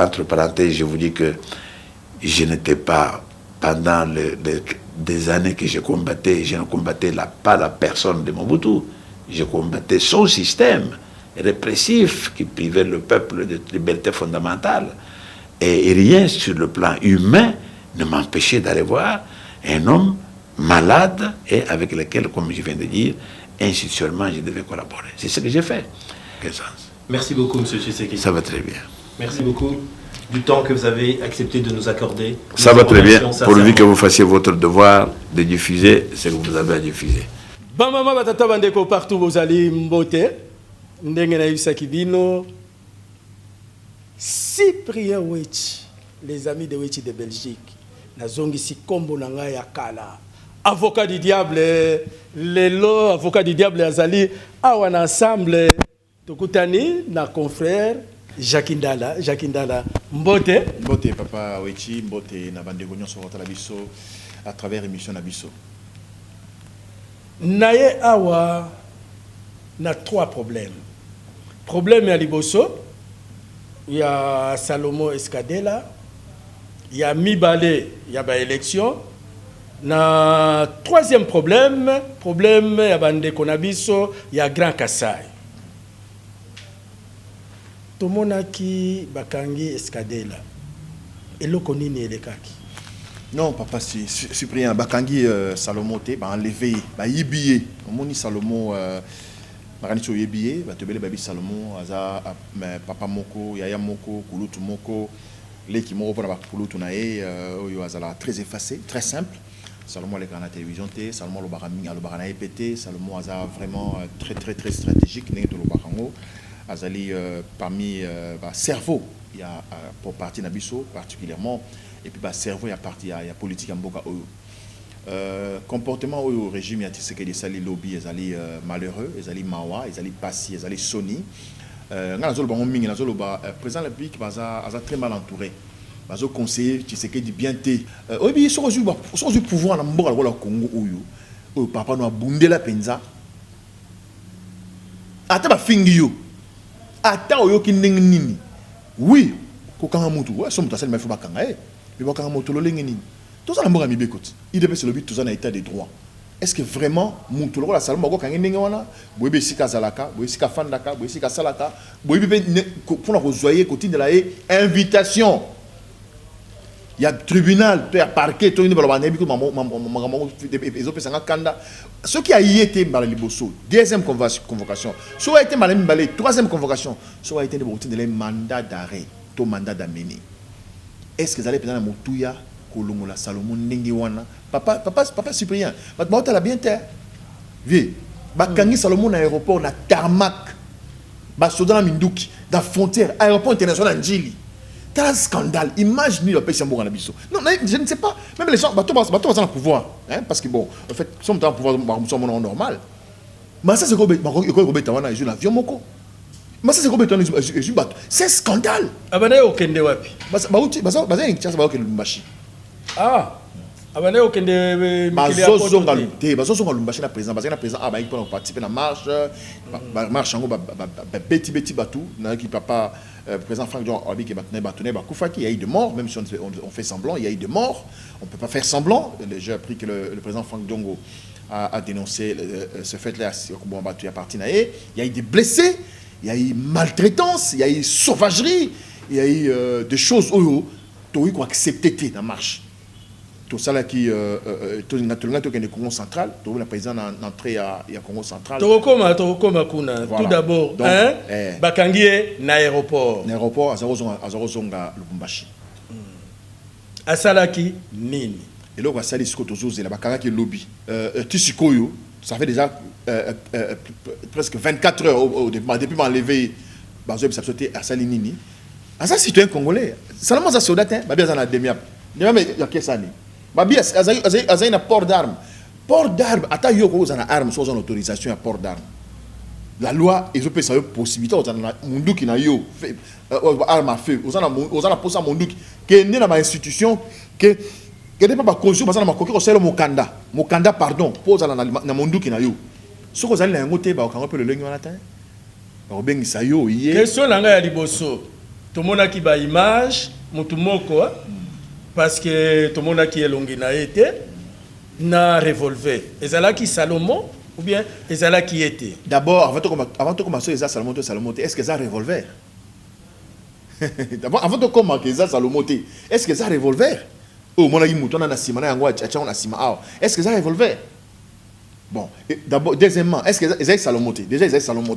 entre parenthèses, je vous dis que je n'étais pas, pendant des années que je combattais, je ne combattais pas la personne de Mobutu, je combattais son système répressif qui privait le peuple de liberté fondamentale. Et rien sur le plan humain ne m'empêchait d'aller voir un homme malade et avec lequel, comme je viens de dire, institutionnellement, je devais collaborer. C'est ce que j'ai fait. Merci beaucoup, M. Tshisekedi. Ça va très bien. Merci beaucoup du temps que vous avez accepté de nous accorder. Ça va très bien, pourvu que vous fassiez votre devoir de diffuser ce que vous avez à diffuser. Bamama batata bandeko partout vous allez mbote. Ndenge na yusaki bino. Cyprien Wechi, les amis de Wechi de Belgique. Nazongi si kombo nanga ya kala. Avocat du diable, lelo avocat du diable azali awana ensemble. Tokutani na confrère Jacques Ndala, mbote papa Wechi, mbote na bandeko nyonso la biso à travers émission na biso. Naye awa na 3 problèmes. Problème ya liboso, il y a Salomon Escadela, il y a Mibale, il y a élection. Na 3e problème ya bandeko na biso, il y a Grand Kassai. Tomonaki bakangi Escadela. Eloko nini elekaki? Non, papa, c'est Cyprien. Bakangi Salomon te, ba enlevé, ba yibiyé. Omoni Salomon, Maranicho yibiyé, ba tebele babi Salomon, aza papa moko, yaya moko, kulutu moko, leki moko pona ba kulutu nae, oyo azala très effacé, très simple. Salomon le la télévision te, Salomon le barami, le barana épété, Salomon aza vraiment très stratégique, né de le barango. Azali parmi cerveau il y a pour partie nabiso particulièrement et puis cerveau il y a partie il y a politique en boka comportement au régime il y a ce que des sali lobby ezali malheureux ezali mawa ezali passi ezali soni ngana zolo bango mingi na zolo ba président de la République baza très mal entouré bazo conseiller tu sais que dit bien té obi so du pouvoir na mboka la Congo oyo papa no abundela penza ata ba fingi yo ata oyoki ndenge nini oui kokanga mutu ouais somme tasel mefu bakanga mais bakanga mutu lolenge nini tout ça na mboka mibekoti idps le but tout ça na état de droit est-ce que vraiment mutu lokola salomon bakanga ndenge wana boyebe sika zalaka boyebe sika fandaka boyebe sika salaka boyebe pour na kozoyer kotindela invitation il y a tribunal il y a parquet to ni baloba na biko mamango ezopesanga kanda ce qui a y été mal liboso deuxième convocation so a été mal mbalé troisième convocation so a été de mandat d'arrêt to mandat d'amener est-ce que vous allez pendant motuya kolongola Salomon ndenge wana papa Cyprien ba la bien terre vie bakangi Salomon na aéroport na tarmac ba soda na minduki da frontière aéroport international Njili. C'est un scandale. Imaginez le pays Sambour en Abisso. Non, je ne sais pas. Même les gens, bateau dans le pouvoir. Hein, parce que bon, en fait, nous sommes dans le pouvoir, nous sommes normal. Mais ça, c'est quoi? Ils ont l'avion, moko. Mais ça, c'est quoi? C'est un scandale. Abane okende wapi? Ah. Abane okende bazozonga lumbashi na président ah ba pour participer na marche marche ngo beti batu na qui papa président Franck John Obi qui batune bakufaki il y a eu de morts même si on fait semblant il y a eu de morts on peut pas faire semblant j'ai appris que le président Franck Dongo a dénoncé ce fait là comment battu à partir il y a eu des blessés il y a eu maltraitance il y a eu sauvagerie il y a eu des choses où tu as accepté la marche. Tout ça là qui le Congo central, tout le président entré à Congo central. Tokoma kuna. Tout d'abord, hein? Bakangie na aéroport. L'aéroport azorozonga Lubumbashi. Asalaki nini. Et là on va salir sur Tozoze la bakanga qui lobby. Tisikoyo, ça fait déjà presque 24 heures depuis m'enlever bazo bi sauté à Salinini. Asa citoyen congolais. Seulement ça soldat hein, ba bien ça na demi-ap. Mais il y a que ça ni. Babi azaï na port d'armes. Port d'armes, ata yoko aux armes sans autorisation à port d'armes. La loi ils ont ça possibilité aux munduki na yo arme à feu. Aux ana posa munduki que né na ma institution que n'est pas conçu parce que na makoki ko selo mokanda pardon pose na munduki na yo. Ce que vous allez na ngote ba ko le lengi wana ta. Ba bengisa yo yé. Question nanga ya liboso. tout le monde qui ba image mutumoko parce que tout le monde qui elongi na été na revolver ezala qui Salomon ou bien ezala qui était d'abord avant de commencer les Salomon est-ce que ça revolver d'abord avant de commencer les Salomon est-ce que ça revolver oh mon ami mouton na sima na yango acha na sima est-ce que ça revolver bon d'abord deuxièmement est-ce que ça Salomon déjà ils Salomon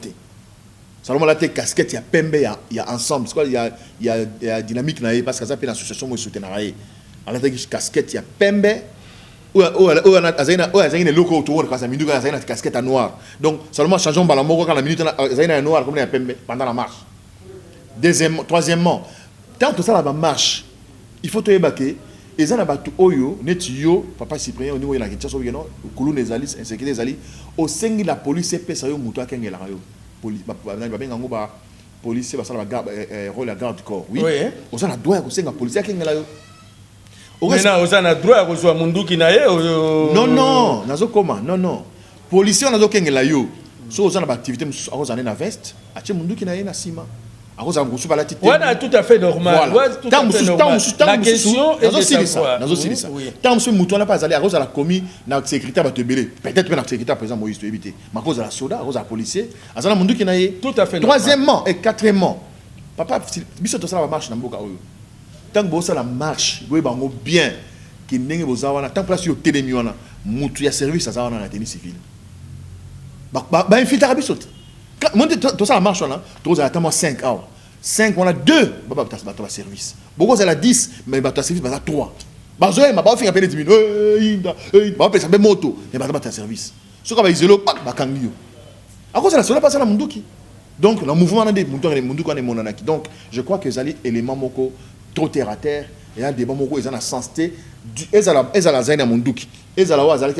Salomon la casquette il y a pembe il y a ensemble c'est quoi il y a dynamique na parce que ça fait l'association moi soutenir à la casquette il y a pembe azina loko autour quand ça minute azina casquette noire donc Salomon changeons bala moko quand la minute azina noire comme il y a pembe pendant la marche deuxièmement troisièmement tant que ça la marche il faut te ébaquer et ça na batu oyo netio papa Cyprien au niveau de la question so non kulu nezali insécurité ezali au sengi la police pesa yo muto akengela yo police basala ba garde rôle la garde corps oui on ça na droit ko senga police akengela yo maintenant on a droit à rejoindre munduki na ye non nazo koma non policier nazo kengela yo so on a ba activité on a na veste ache munduki na ye na sima on a tout à fait normal. La question est de savoir. Tant que mouton n'a pas allé à la commis na secrétaire va te belé. Peut-être que le secrétaire président Moïse te éviter. Ma cause à la soda, à la policier, à la mundu qui n'a tout à fait. Troisièmement et quatrièmement, papa, biso to ça va marche na mboka oyo. Tant que ça la marche, boye bango bien qui ndenge bozawana tant place yo telemi wana mutu ya service ça wana na tennis civil. Ba infiltrer biso. Tout ça marche là, tout ça attend 5 heures. 5 on a 2 bah service. Beaucoup ça la 10 mais bah service bah 3. Bah je bah faire appeler 10 minutes. Bah faire ça moto et bah service. Ce qu'on va isoler bah kangio. À cause de la cela passe la munduki. Donc le mouvement des munduki on est monanaki. Donc je crois que les éléments moko trop terre à terre et un débat moko ils en a sensité ezala zaina munduki ezala wa azali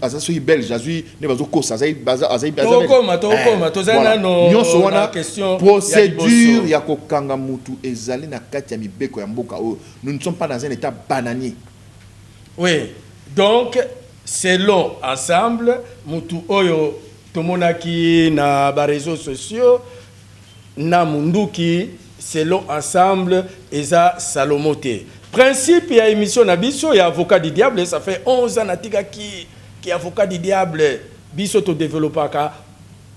azali belge azui ne bazo kosa azali tokoma tozana no nyonso wana question procédure ya kokanga mutu ezali na kati ya mibeko ya mboka oyo nous ne sommes pas dans un état bananier oui donc selon ensemble mutu oyo tomonaki na ba réseaux sociaux na munduki selon ensemble eza Salomote. Principe ya émission Nabiso et avocat du diable, ça fait 11 ans natika qui avocat du diable biso to développer ka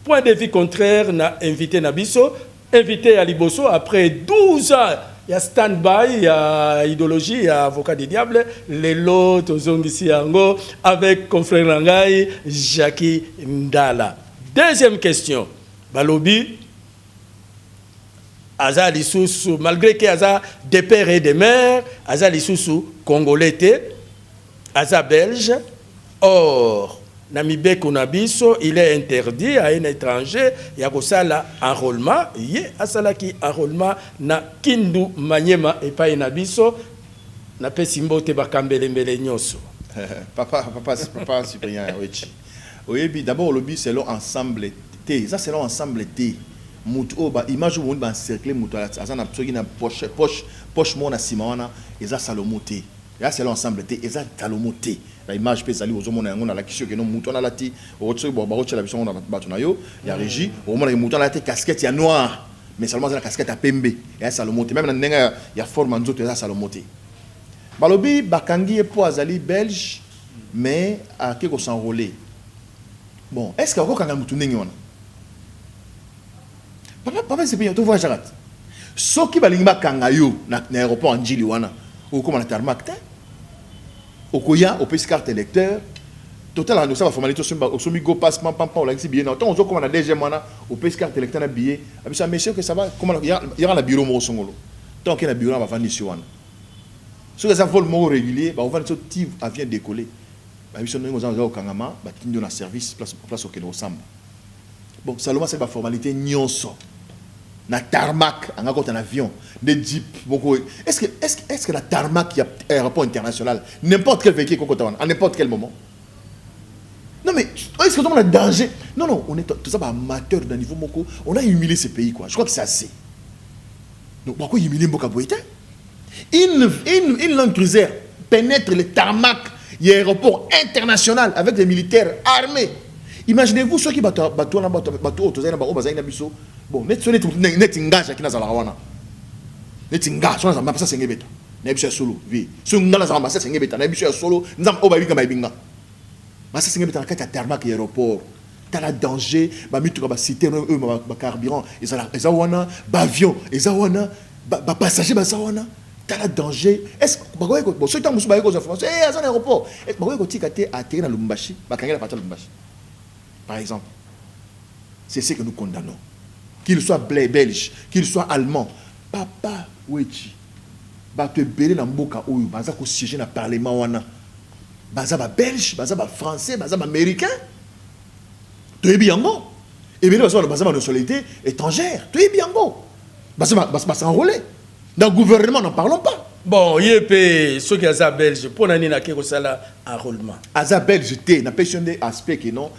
point de vue contraire na invité Nabiso, invité à Liboso après 12 ans il y a stand-by, il y a idéologie, il y a avocat du diable, les lots tozongisi yango avec confrère Rangai Jackie Ndala. Deuxième question, Balobi Aza Lissoussou, malgré qu'il y a des pères et des mères, Aza Lissoussou, Congolais, Aza Belge. Or, Namibé Konabiso, il est interdit à un étranger, il y a ça enrôlement, il y a ça qui enrôlement, na Kindu Manyema et pas Nabiso, na pe Simbote Bakambele Mbelenyoso. Papa, Cyprien, oui, d'abord, le but, c'est l'ensemble. Ça, c'est l'ensemble. Mutu ba image où on va encercler mutu azana psoki na poche mon na simana eza Salomote là c'est l'ensemble té eza Salomote la image pe zali ozomona yango na la kisio ke no mutu na lati otso bo ba otela biso na batu na yo ya régie o mona mutu na lati casquette ya noir mais seulement la casquette à pembe eza Salomote même na ndenga ya forme nzoto eza Salomote balobi bakangi e po azali belge mais a keko s'enrôler bon est-ce que okanga mutu ndenge wana Papa c'est bien, tu vois Jarat. Ce qui va l'ingba kangayo na aéroport Anjili wana, ou comme na tarmac te, okoya au PS carte électeur, total nous ça va formalité au somi go passe pam on l'a dit bien. Tant on comme na deuxième wana au PS carte électeur na billet, abisa monsieur que ça va comment il y a la bureau mo songolo. Tant qu'il y a bureau va vendre ici wana. Ce que ça vol mo régulier, ba on va ce type avion décoller. Ba biso nous en au kangama, ba tinyo na service place au Keno Samba. Bon, Salomon c'est la formalité nyonso. Na tarmac, en un avion, des jeeps, beaucoup. Est-ce que la tarmac, il y a un aéroport international, n'importe quel véhicule à n'importe quel moment? Non mais, est-ce que tout le monde a danger? Non, on est tout ça amateur d'un niveau moko. On a humilié ce pays, quoi. Je crois que c'est assez. Donc, pourquoi humilier Mboka Boïta? Une Land Cruiser pénètre le tarmac, il y a un aéroport international avec des militaires armés. Imaginez-vous ceux qui battent bon, net engage qui n'a pas neti nga so na mapasa senge beta na biso solo vi so nga na za mapasa senge beta na biso solo nzam o ba binga ba binga mapasa senge beta na kati ya tarmac aéroport tala danger ba mituka ba cité ba carburant eza wana ba avion eza wana ba passager ba wana tala danger est-ce ba ko bon so tant musu ba ko information eza na aéroport ba ko tika te atterrir na Lubumbashi ba kangela partir Lubumbashi par exemple. C'est ce que nous condamnons. Qu'il soit belge, qu'il soit allemand. Papa, wechi. Ba te belé na mboka oyo, baza ko siéger na parlement wana. Baza ba belge, baza ba français, baza ba américain. To yebi yango. Et bien baza ba nationalité étrangère. To yebi yango. Baza s'enrôler. Dans le gouvernement, n'en parlons pas. Bon, yepé ceux qui sont belge pour nani na ke ko sala enrôlement. Aza belge té na question des aspects que non.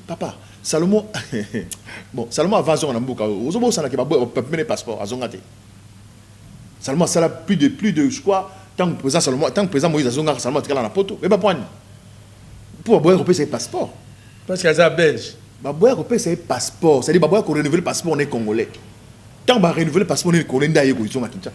Papa, Salomon, bon, Salomon avance en Amboka. Aux hommes, ça n'a pas de passeport. Salomon, ça a plus de, je crois, tant que président Salomon, tant que président Moïse Azonga, Salomon est là dans poto. Mais pas pour boire européen, c'est passeport. Parce qu'il y a belge. Boire européen, c'est passeport. C'est-à-dire, boire qu'on renouvelle le passeport, on est congolais. Tant qu'on renouveler le passeport, on est congolais.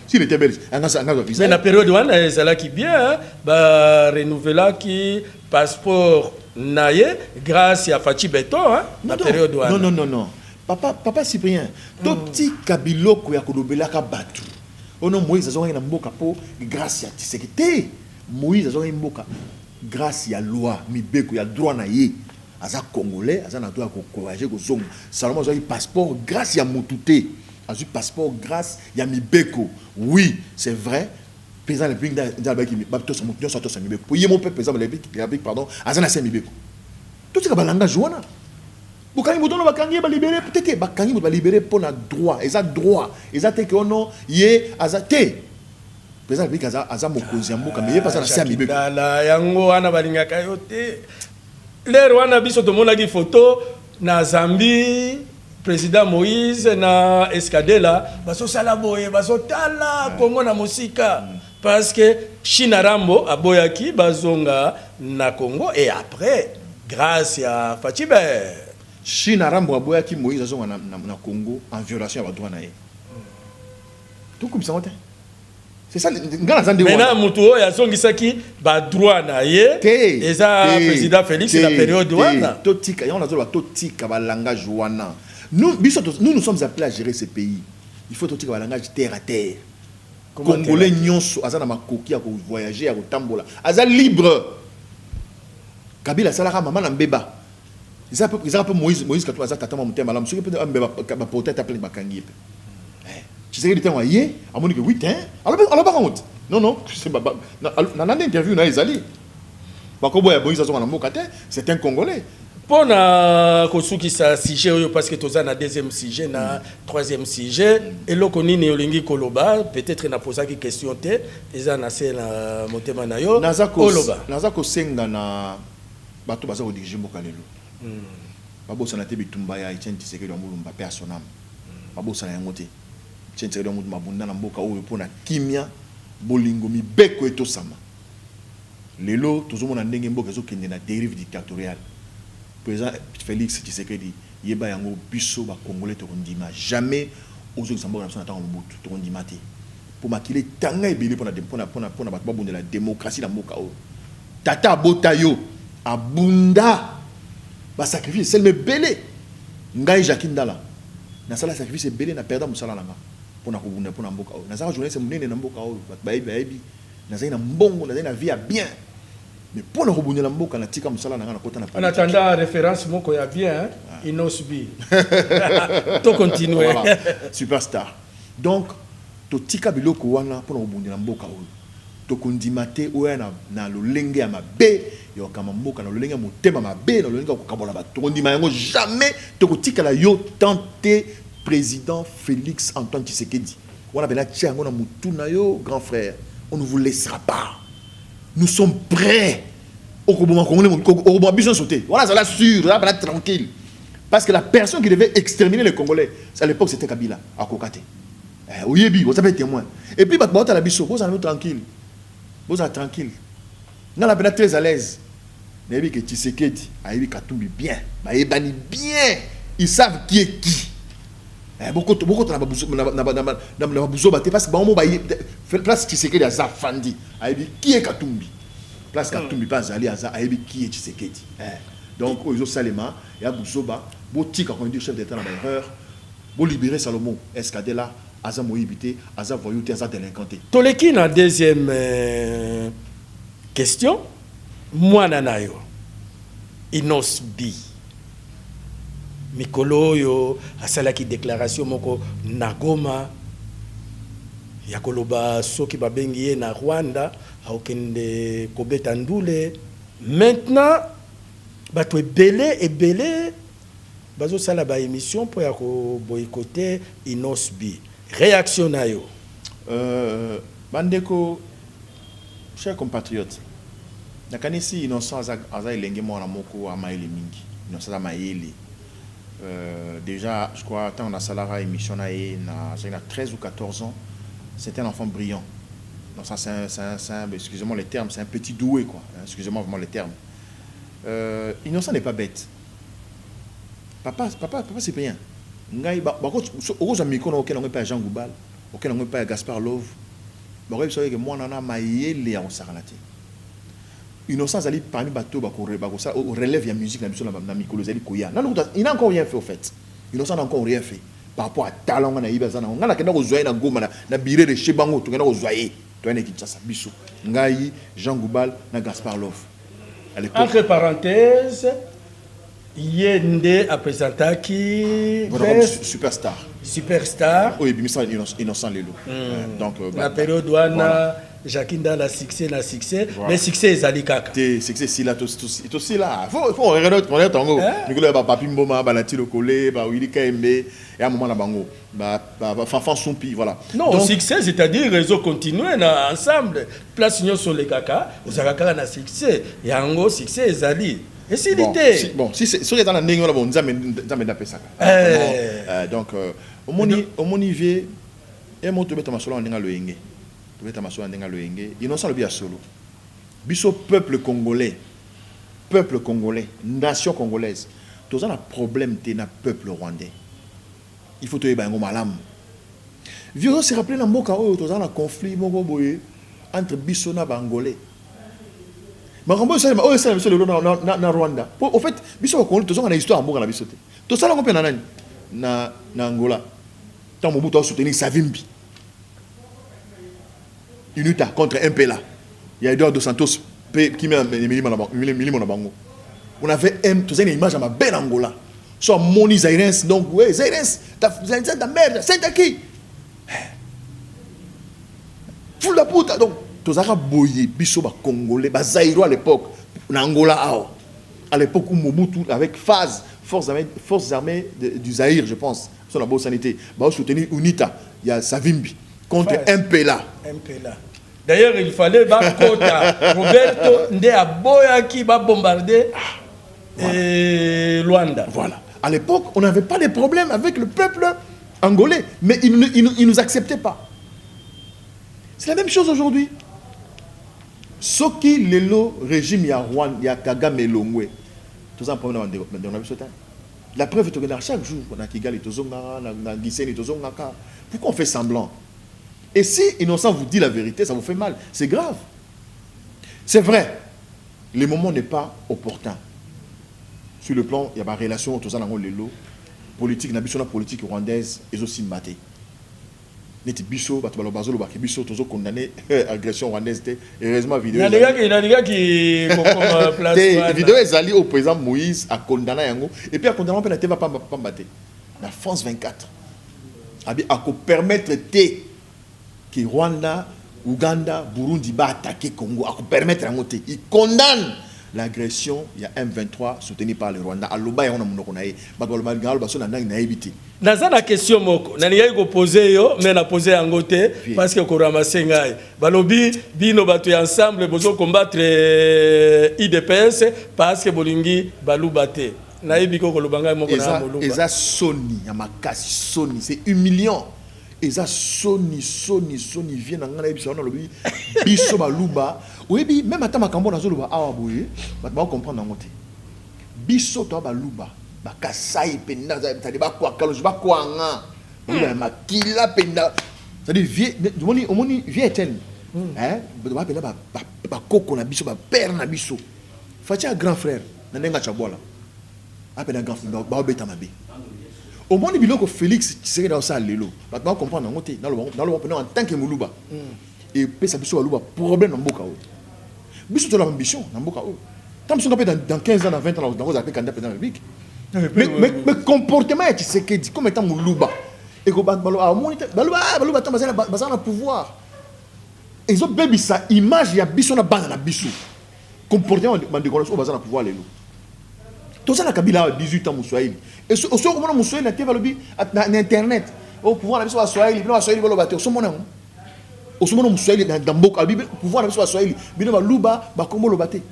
S'il était belge, mais la période où on a ça qui bien, renouveler qui passeport. Naye grâce à Fachi Beton la période non papa Cyprien to petit kabilo ko ya kolobela ka batu ono Moïse azonga na mboka po grâce à Tshisekedi Moïse azonga mboka grâce à loi mibeko ya droit na ye aza congolais aza na droit ko courager ko zonga Salomon azonga passeport grâce à Mutute azu passeport grâce à mibeko oui c'est vrai. Président de la République, pour y mon peuple, président de la République, pardon, Azana Semibeko. Tout ce que balanga jouana. Bukangi Moutono Bakangi va libérer, peut-être Bakangi va libérer pour le droit. Ils ont droit. Ils ont que on yé azate. Président de la République Aza Mokozi Amboka, mais il passe à Semibeko. La yango ana balinga kayote. Les Rwanda biso to mona gi photo na Zambie. Président Moïse na Escadela baso sala boye baso tala Congo na musika parce que China Rambo aboyaki bazonga na Congo et après grâce à Fachibe China Rambo aboyaki Moïse azonga na Congo en violation à droit na ye tout comme ça c'est ça ngana zande maintenant muto ya zongisaki ba droit na ye eza président Félix la période wana totika ya on a totika ba langage wana. Nous sommes appelés à gérer ce pays. Il faut tout un langage terre à terre. Congolais nyonso azana makoki à voyager à tambola. Aza libre. Kabila salaka maman mbeba. Ils a peu Moïse quand aza tata mamuté malam ceux qui peut mbeba ba porter appeler bakangi. Tu sais que temps yé a moni que 8 hein. Alors pas honte. Non, c'est pas na interview na ezali. Ba ko boya Moïse azona mbokate, c'est un Congolais. Pour na kosuki sa sujet parce que toza na deuxième sujet na troisième sujet et lo konini olingi koloba peut-être na posa ki question te eza na se na motema na yo nazako senga na bato baza ko diriger mboka lelo babo sana te bitumba ya Etienne Tshisekedi wa Mulumba pe asonam babo sana yango te Etienne Tshisekedi wa Mulumba bunda na mboka oyo pona kimia bolingo mibeko etosama lelo tozomona ndenge mboka ezokende na dérive dictatoriale. Président Félix Tshisekedi yeba yango biso ba congolais to kondima jamais ozo samboka na temps Mobutu to kondima te pour makile tanga ebele pona ba bunda la démocratie na mboka o tata botayo abunda ba sacrifice sel me belé ngai Jakindala na sala sacrifice belé na perdre musala nanga pona ko bunda pona mboka o na sala journée c'est munene na mboka o ba yebi na zaina mbongo na zaina vie à bien. Mais pour le rebondir la mboka na tika musala na kota na en attendant référence moko ya bien il no subi to continuer voilà. Superstar donc to tika biloko wana pour le rebondir la mboka o to kondimate oya na lolenge ya mabe yo kama mboka na lolenge motema mabe na lolenge ko kabola ba to kondima yango jamais to kotika la yo tenter président Félix Antoine Tshisekedi wana bela tchango na mutuna yo grand frère on ne vous laissera pas. Nous sommes prêts au Congolais besoin de sauter. Voilà, ça l'a sûr, ça va tranquille. Parce que la personne qui devait exterminer les Congolais, à l'époque c'était Kabila, à Kokate. Oyebi, vous avez témoin. Et puis, vous avez biso, vous allez tranquille. Vous êtes tranquille. Nous sommes très à l'aise. Vous avez que Tshisekedi, Ayebi Katumbi bien. Bien. Ils savent qui est qui. beaucoup na babuzo baté parce que bango ba place Tshisekedi aza fandi ayebi qui est Katumbi place Katumbi pas ali aza ayebi qui est Tshisekedi donc ozo salema ya buzoba botika quand dit chef d'état na erreur bo libérer Salomon Escadela aza moyibité aza voyouté aza délinquanté toleki na deuxième question mwana nayo Inosbi mikolo oyo asalaki déclaration moko na Goma ya koloba soki babengi ye na Rwanda aokende kobeta ndule maintenant bato ebele bazosala ba émission po ya ko boycotter Inosbi réaction nayo bandeko chers compatriotes nakanisi innocent aza elenge mwana moko amaeli mingi innocent amaeli déjà je crois tant on a salara émission na 13 ou 14 ans c'était un enfant brillant donc ça c'est excusez-moi les termes c'est un petit doué quoi excusez-moi vraiment les termes innocent n'est pas bête papa c'est bien ngai ba ko za mikono auquel on pas Jean Goubal auquel on pas Gaspard Love ba ko que moi nana mayele ya osakalate innocent ali parmi bateau ba ko ça relève ya musique na biso na mikolo zali koya il n'a encore rien fait au fait innocent n'a encore rien fait par rapport à talent na iba zana ngana kenda ko zoyer na Goma na bire de chez bango to kenda ko zoyer to ene kitsa biso ngai Jean Goubal na Gaspard Love entre parenthèses Yende a présenté Superstar. Oui, mais ça innocent lelo. Donc la période où Jacqueline dans la succès mais succès ezali kaka. Succès si là tout aussi là. Faut regarder tango. Mikolo ba papi mboma ba latilo kolé ba Willy Kembe et à un moment na bango ba fanfan sompi voilà. Non, donc, succès c'est-à-dire réseau continué na ensemble place union sur les kaka, ozaka na succès. Yango succès ezali. Et si si c'est dans la négo là bon nzambe d'après ça. Donc au monivier et mon to beta masolo ndinga loyenge. To beta masolo ndinga loyenge. Innocent le bia solo. Biso peuple congolais, nation congolaise. Tous un problème té na peuple rwandais. Il faut te yeba ngo malam. Vieux se rappeler na mboka oyo tous un conflit moko boye entre biso na bangolais. Mais quand ça na Rwanda. Au fait, biso ko to na histoire mboka na biso te. To sala ko pe na nani na Angola. Tant Mobutu a soutenu Savimbi. Unita contre MPLA. Il y a Eduardo Santos qui met Milimo na bango. On avait tous une image à ma belle Angola. Soit Moni Zairens donc ouais Zairens ta merde, c'est qui? Full la puta donc tozaka boye biso ba congolais ba zaïro à l'époque na Angola à l'époque où Mobutu avec phase forces armées du Zaïre je pense sur la bonne sanité ba soutenir UNITA il y a Savimbi contre MPLA. D'ailleurs il fallait ba kota Roberto nde aboya qui ba bombarder et Luanda. Voilà. À l'époque, on n'avait pas de problème avec le peuple angolais, mais ils ne nous acceptaient pas. C'est la même chose aujourd'hui. Soki lelo régime ya Rwanda ya Kagame Longwe. Tout ça problème dans la preuve est que chaque jour on a Kigali tozonga na Gisenyi tozonga. Pourquoi on fait semblant? Et si Innocent vous dit la vérité, ça vous fait mal. C'est grave. C'est vrai. Le moment n'est pas opportun. Sur le plan, il y a des relations entre les politique, la politique rwandaise et aussi maté. Neti biso bato bazolo ba biso tozo condamné agression rwandaise heureusement vidéo. Il y a des gars qui comme place. Vidéo est allée au président Moïse à condamner yango et puis à condamner pe na TV pas mbaté. La France 24 abi a ko permettre que Rwanda, Ouganda, Burundi ba attaquer Congo a ko permettre yango te. Il condamne l'agression, il y a M23 soutenu par le Rwanda. Aloba on a monoko nae. Ba aloba ngalo ba so na ndang na ebiti. Dans la question moko, nani ngai ko poser yo, mais na poser yango te parce que ko ramasser ngai. Balobi bino batu ensemble bozo combattre IDPS parce que bolingi baluba te. Na yebiko ko lobanga moko na moluba. Eza soni ya makasi soni, c'est humiliant. Eza soni vient na ngana ebisa na lobi biso baluba. Oui, même à makambo na zoluba awa boye, ba comprendre nango te. Biso to baluba, ba kasai penina za tali ba kwa kaloji ba kwa nga. makila penda c'est-à-dire vieux omoni vieux Etienne hein ba penda ba koko na biso ba père na biso fatia grand frère na ndenga chabola apena grand frère ba obeta mabe omoni biloko Félix Tshisekedi ça lelo ba comprendre ngote dans le en tant que muluba et pesa biso baluba problème na mboka o biso to la ambition na mboka o tant biso dans 15 ans dans 20 ans dans vous appelez candidat président de la République mais comportement est Tshisekedi comme étant muluba et ko baluba baluba tant bazana pouvoir ils ont baby sa image ya biso na bana na biso comportement de connaissance bazana pouvoir lelo tout ça na Kabila 18 ans Moussouaïli et au soir comment Moussouaïli na tv na internet au pouvoir na biso wa Swahili bino wa Swahili bolo bato so mona au soir Moussouaïli na mboka bibi pouvoir na biso wa Swahili bino baluba bakombo lo baté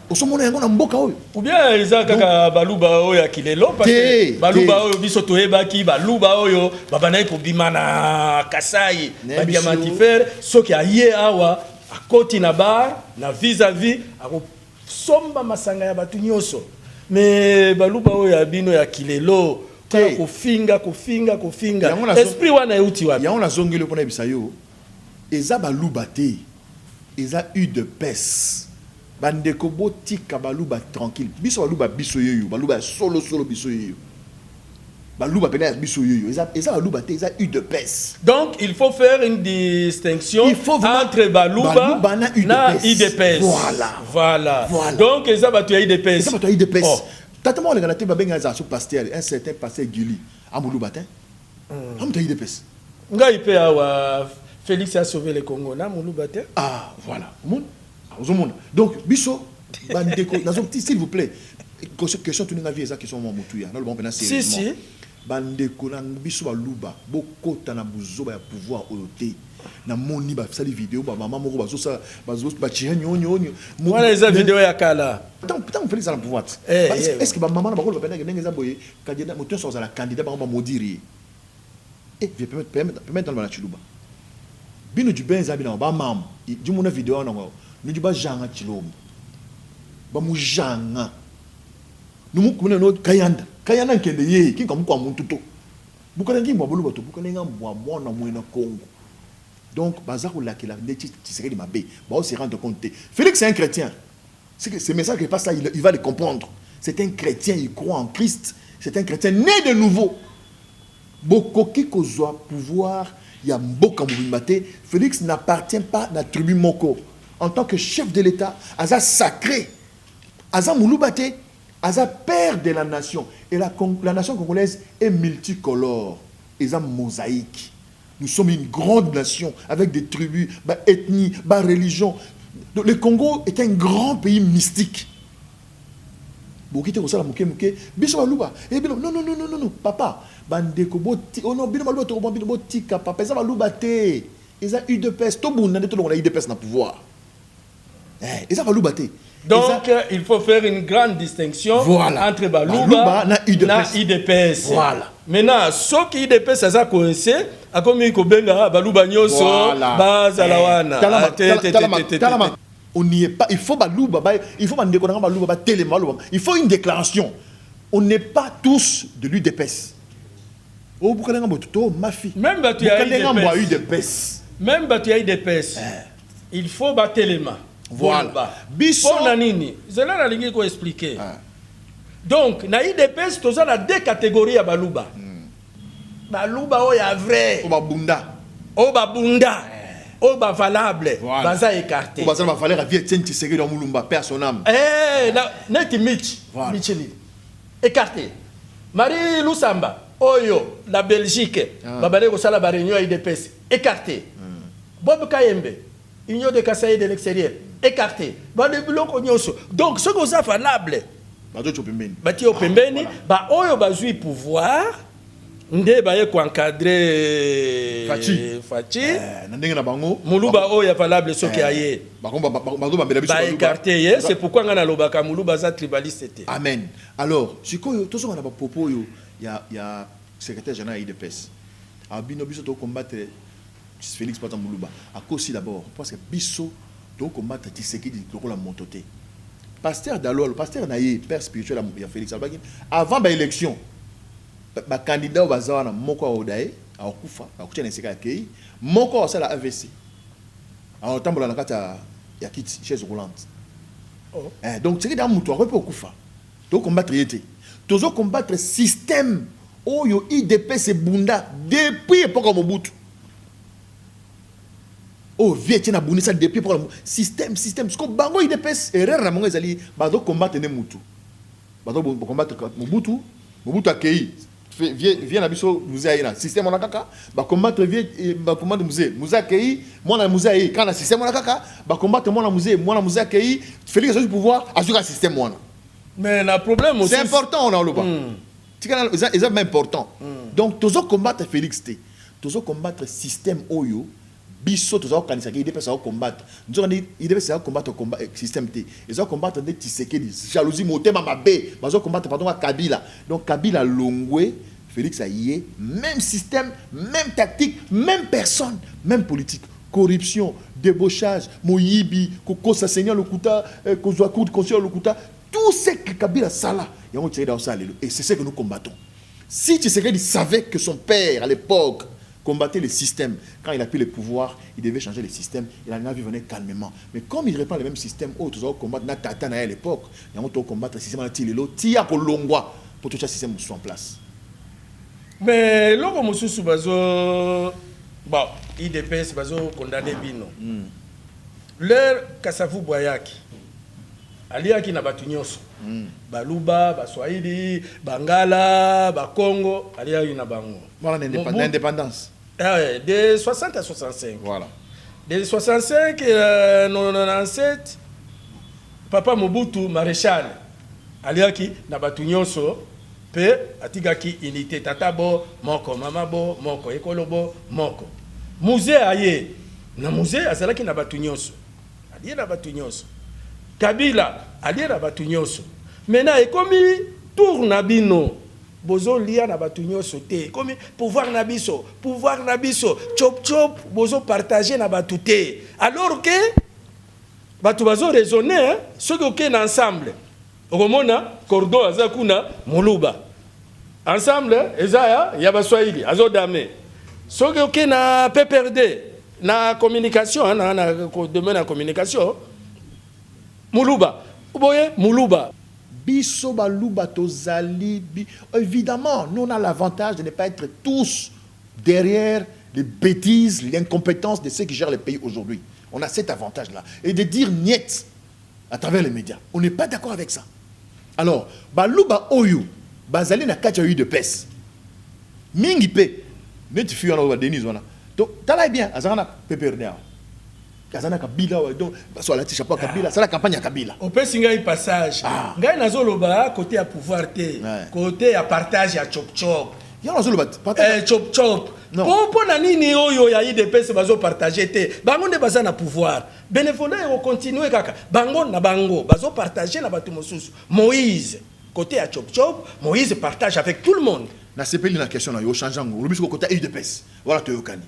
au soir mona yango na mboka oyo ou bien isa kaka baluba oyo ya kilelo parce que baluba oyo biso toyebaki baluba oyo babanayi ko bimana Kasai ba diamantifère soki aye awa akoti na bar na vis-à-vis ako somba masanga ya batu nyonso mais baluba oyo ya bino ya kilelo kofinga esprit wana euti wapi yango nazongeli pona bisayo eza baluba te eza eu de pes bandeko botika baluba tranquille biso baluba biso yoyo baluba solo biso yoyo baluba pena biso yoyo eza baluba te eza eu de pes donc il faut faire une distinction entre baluba na IDPS voilà donc eza batu ya IDPS tata mo lenga na te babenga za so pasteur un certain pasteur Gili amuluba te amuta IDPS ngai pe awa Félix a sauvé le Congo na muluba te voilà monde donc biso bandeko nazo s'il vous plaît question tu n'as vie eza question mo mutu ya na le bon pena si bandeko na biso baluba bokota na buzoba ya pouvoir oyote na moni ba sali vidéo ba maman moko bazo ba tire nyonyo voilà les vidéos ya kala tant Félix à la pouvoir est-ce que ba maman ba ko ba pena que ndenge za boye candidat moto so za la candidat ba modiri et je permettre dans la chiluba bino du benza bino ba mam du mona vidéo na nous ba janga chilombo ba mujanga nous ko no kayanda nkende ye ki comme kwa muntu to bukana ngi mwa bolo bato bukana nga mwa mwana mwena Congo donc bazako la que la ndeti Tshisekedi mabe ba on se rendre compte Félix c'est un chrétien c'est ce message qui passe ça il va le comprendre c'est un chrétien il croit en Christ c'est un chrétien né de nouveau bokoki kozwa pouvoir ya mboka mubimate Félix n'appartient pas à la tribu moko en tant que chef de l'État aza sacré aza mulubate aza père de la nation et la nation congolaise est multicolore et mosaïque. Nous sommes une grande nation avec des tribus, des ethnies, des religions. Donc, le Congo est un grand pays mystique. Non, papa, bandeko boti, oh non, bino maluba to bino botika, papa, ça va lubaté. Ils ont eu de peste, tout le monde a eu de peste dans le pouvoir. Ils ont lubaté. Donc, il faut faire une grande distinction entre Baluba et IDPS. Voilà. Maintenant, ceux qui IDPS, ça a coincé, à comme il Benga, Baluba Nyoso, Bazalawana. On n'y est pas. Il faut Baluba, il faut Baluba, il faut une déclaration. On n'est pas tous de l'UDPS. Oh, même tu as IDPS. Même tu as IDPS. Il faut battre les mains. Voilà. Pour Nanini, je vais vous expliquer. Donc, na IDPS, tu as deux catégories à Baluba. Baluba, il y a vrai. Obabunda. Obabunda. Oba valable. Baza écarté. Baza va falloir vie Etienne Tshisekedi dans Mulumba, personnel. Neti Mitch. Micheli. Écarté. Marie Lusamba. Oyo, la Belgique. Babane Kosala Baréunion IDPS. Écarté. Bob Kayembe. Union de Kasaï de l'extérieur. Écarté. Donc, ce que ça valable. Bati au pembeni, ba oyo bazui pouvoir, nde ba ye ko encadrer Fachi. Muluba oyo valable soki aye. Ba écarté, c'est pourquoi ngana lobaka Muluba za tribaliste. Amen. Alors, sikoyo to so na ba popo yo ya secrétaire général IDPS. Abino biso to combattre Félix Pata Muluba. À cause d'abord parce que biso to combattre Tshisekedi ko la montoté. Pasteur Dalo, le pasteur Naye, père spirituel à Félix Albagin, avant l'élection, le candidat au Bazawana, Moko Odaye, akufa akutia na sika ya kei moko ça la AVC en tambola na kata ya kiti chaise roulante donc c'est que dans mutu akope okufa to combattre yete tozo combattre système oyo IDPS bunda depuis époque Mobutu oh vieti na bunisa depuis époque système ce que bango IDPS erreur na mongo ezali bazo combattre ne mutu bazo combattre Mobutu akei vient na biso musée aina système on a kaka ba combattre ba combattre musée akei mona musée ayi kana système on a kaka ba combattre mona musée akei Félix a du pouvoir azura système mona mais le problème aussi c'est important on a le pas c'est important donc tozo combattre Félix T tozo combattre système oyo biso tozo kanisa ki IDPS a combattre nous on dit IDPS a combattre système T ils ont combattre des Tshisekedi jalousie motema mabe bazo combattre pardon Kabila donc Kabila Longwe Félix a yé même système même tactique même personne même politique corruption débauchage moyibi kokosa seigneur lokuta kozwa cour de conseil lokuta tout ce que Kabila sala yango tiré dans ça et c'est ce que nous combattons si Tshisekedi savait que son père à l'époque combattait le système. Quand il a pris le pouvoir, il devait changer le système. Il en a vu venir calmement. Mais comme il reprend le même système, oh, tu as combattre na tata à l'époque, il y a un combattre le système à Tilelo, tia ko longwa pour tout ce système soit en place. Mais loko mususu bazo bon, IDPS bazo condamné bino. Leur Kasavu Boyaki. Aliaki na batu nyonso. Baluba, Baswahili, Bangala, Bakongo, aliaki na bango. Voilà l'indépendance. De 60 à 65. Voilà. De 65 à 97, Papa Mobutu, maréchal, aliaki na batu nyonso, pe atigaki unité tatabo, moko mamabo, moko ekolobo, moko. Musée aye, na musée azalaki na batu nyonso. Aliye na batu nyonso. Kabila, aliye na batu nyonso. Maintenant, ekomi tour na bino. Bozo lia na batu nyonso te. Ekomi pouvoir na biso, chop chop, bozo partager na batu te. Alors que batu bazo raisonner, ceux qui sont ensemble. Okomona cordon azakuna muluba. Ensemble, ezaya ya Baswahili, azo dame. Ceux qui sont na PPRD, na communication, na domaine de communication. Muluba. Oboye muluba. Biso baluba tozali. Évidemment, nous on a l'avantage de ne pas être tous derrière les bêtises, l'incompétence de ceux qui gèrent le pays aujourd'hui. On a cet avantage-là. Et de dire niet à travers les médias. On n'est pas d'accord avec ça. Alors, baluba oyo, bazali na kacha yu de pes. Mingi pe, neti fiyo na Denise wana. Donc, t'as bien, azana PPRD. Kazana Kabila donc so la chapeau Kabila c'est la campagne à Kabila on peut singa un passage ngai nazoloba côté à pouvoir te côté à partage à chop chop ya nazoloba partage chop chop pour na nini oyo ya IDPS bazo partager te bango nde baza na pouvoir bénévolat on continuer kaka bango na bango bazo partager na batu mosusu Moïse côté à chop chop Moïse partage avec tout le monde na sepeli na question na yo changeango le côté IDPS voilà to yokani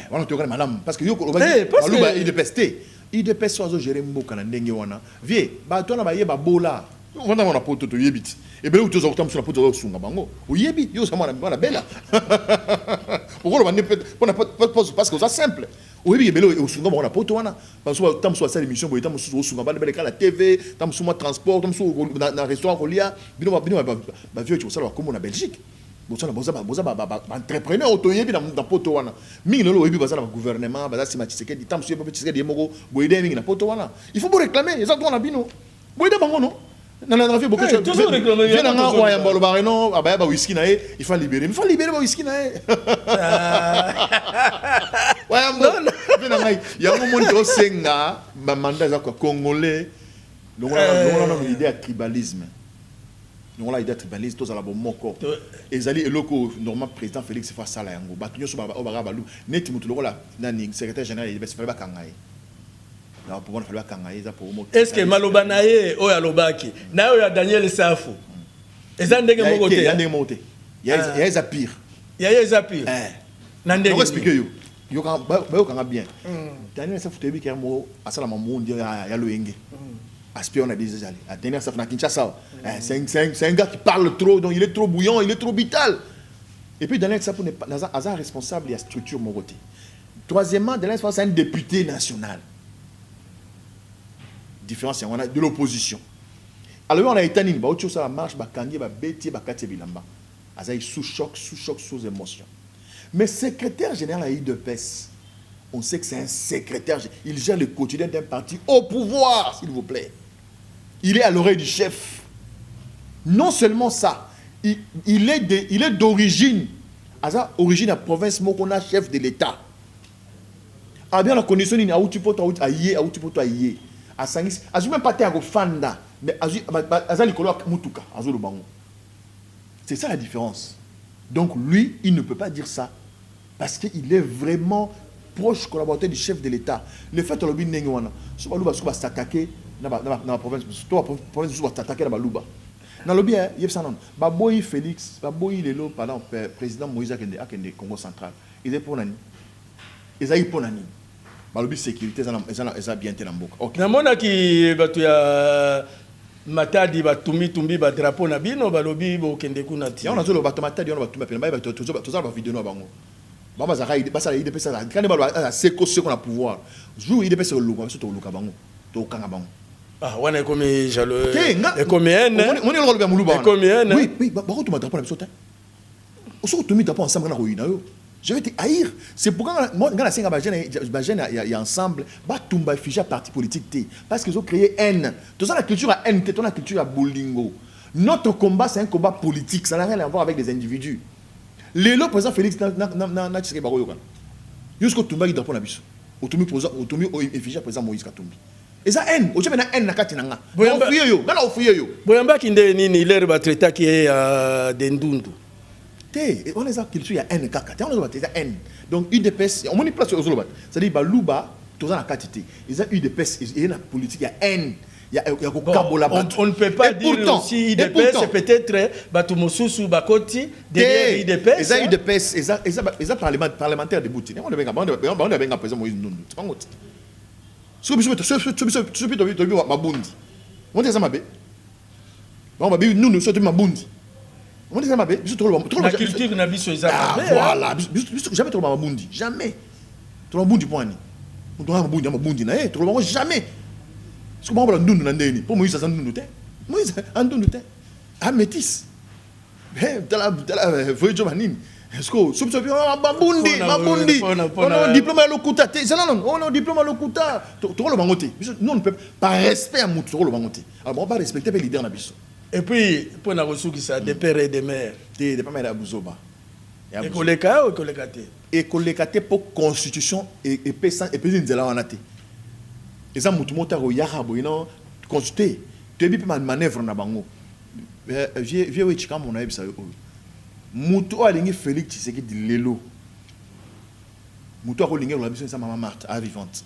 voilà tu madame parce que yo ko baluba IDPS so gérer mboka na ndenge wana vie ba tona ba yeba bola on a poto to yebiti et bele utoza kutam sur la poto sunga bango o yebi yo sa mwana bela pourquoi on ne parce que c'est simple o yebi bele o sunga bango na poto wana parce que tam so sala émission bo tam so sunga ba bele kala TV tam so transport tam so na restaurant kolia bino ba vieux tu sala comme na Belgique boza entrepreneur otoyebi na poto wana mingi lelo oyebi baza na gouvernement baza sima Tshisekedi tam suye Tshisekedi moko boyede mingi na poto wana il faut réclamer les autres na bino boyede bango no na vie beaucoup toujours réclamer bien nga wa mbalo ba non abaya ba whisky na il faut libérer ba whisky na wa mbalo bien nga ya mo monto senga ba mandat za congolais donc on a une idée de tribalisme. Nous avons l'idée tribaliste, tous à la bonne moko. Et Zali et loko normalement président Félix fait ça là yango. Batunyo so ba obaga net mutu loko la nani secrétaire général il va faire kangaye. Na pour faire kangaye za pour mo. Est-ce que maloba naye o ya lobaki? Na o ya Daniel Safu. Eza ndenge moko te. Ya ndenge moko te. Ya eza pire. Ya eza pire. Na ndenge. On expliquer yo. Yo kan ba yo kan bien. Daniel Safu tebi ke mo asala mamundi ya loyenge. Aspire on a déjà allé. À dernière ça na Kinshasa. C'est un gars qui parle trop, donc il est trop bouillant, il est trop vital. Et puis, Daniel Sapo n'est pas responsable de la structure Moroté. Troisièmement, Daniel Sapo, c'est un député national. Différence, on a de l'opposition. Alors, on a été en autre chose, ça marche, Kandié, Bétier, Katé Bilamba. Azaï sous choc, sous émotion. Mais secrétaire général à IDPS, on sait que c'est un secrétaire, il gère le quotidien d'un parti au pouvoir, s'il vous plaît. Il est à l'oreille du chef. Non seulement ça, il est d'origine, origine à province, on a chef de l'État. Ah bien la condition, il y a où tu peux t'ailler, où tu peux t'ailler. À Sangis, je même pas été à Fanda, mais c'est ça la différence. Donc lui, il ne peut pas dire ça parce qu'il est vraiment proche collaborateur du chef de l'État. Le fait que l'objet n'est pas si on va s'attaquer dans la province, la province va s'attaquer dans la Luba. Dans le bien, il y a ça non. Baboy Félix, Baboy Lelo, pardon, président Moïse Akende Congo central. Il est pour nani. Ils ont eu pour nani. Balobi sécurité, ils ont bien été dans le boc. Na mona ki batu ya matadi tumbi ba drapeau na bino balobi bo kende kuna ti. On a zolo bato matadi on va tumba pena ba to za ba vidéo na bango. Baba za raide basa ide pesa quand ba la seko qu'on a pouvoir. Jour ide pesa luka so to luka bango. To kanga bango. Ah wana comme jalo. Et combien on est le muluba. Combien Oui, ba ko tumba drapeau na biso ta. O so tumbi drapeau ensemble na ruina yo. Je vais te haïr. C'est pourquoi moi, quand il y a ensemble, bah tumba fiché parti politique parce qu'ils ont créé haine. Tout ça la culture à haine, tout la culture à bolingo. Notre combat c'est un combat politique, ça n'a rien à voir avec des individus. Le président Félix n'a tiré baroyo kan. Jusqu'au tumba il drapeau na biso. Au tumbi fiché président Moïse Katumbi. Et ça haine, au chef na haine na katinanga. Boyamba yo, gana ofuye yo. Boyamba kinde nini l'air ba traiter qui est d'Endundu. On est à culture, il y a haine, il y a haine. Donc, UDPS, on a une place sur Zolobat. C'est-à-dire, Balouba, tout ça, la quantité. Ils ont UDPS, il y a une politique, il y a haine. Il y a on ne peut pas dire aussi UDPS, c'est peut-être Batumosusu, Bakoti, derrière UDPS. Ils ont UDPS, ils ont parlementaire de Bouti. On a bien président Moïse Noundou. C'est pas un autre. Ce que tu as Mabundi. On dit ça, Mabé. On va dire, nous sommes Mabundi. On dit ça mabé, la culture n'a biso ezaba. Voilà, jamais trop mabundi, jamais. Trop mabundi point ni. On doit mabundi na trop jamais. Ce que moi on ndundu na ndeni, pour Moïse ça ndundu té. Moïse ndundu té. Ah métis. Tala voyage manine. Est-ce que mabundi. On a diplôme à l'okuta té. Non, on a diplôme à l'okuta. Trop le bangoté. Nous on ne peut pas respect à mutu trop le bangoté. Alors on va respecter les leaders na biso. Et puis, pour nous ressources, ça des pères et des mères. Des pas mal à Bouzoba. Et Koleka ou Kolekate? Et Kolekate pour constitution et paysan et paysan de la wanate. Et ça, Moutoumota au Yarabo, ils ont consulté. Tu as vu ma manœuvre na bango. J'ai vu Chika mon aïe ça. Moutou a ligné Félix Tshisekedi de Lelo. Moutou a ligné la mission de sa maman Marthe à vivante.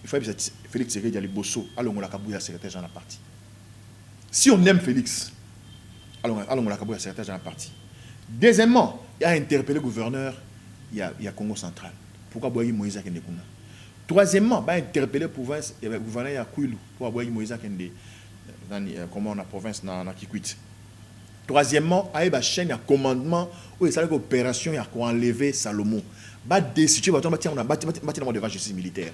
Il faut que Félix Tshisekedi aille bosso. Alors on l'a kabouya secrétaire dans la partie. Si on aime Félix, allons on l'a kabouya secrétaire dans la partie. Deuxièmement, il a interpellé le gouverneur, il y a Congo central. Pourquoi Boyi Moïse Akendekuna? Troisièmement, il a interpellé le gouverneur, il y a Kouilou, pour Boyi Moïse Akende, comment on a province dans Kikwit. Troisièmement, il y a une chaîne, il y a un commandement, où il y a une opération, il y a enlevé Salomon. Il y a des situations, il y a un devant justice militaire.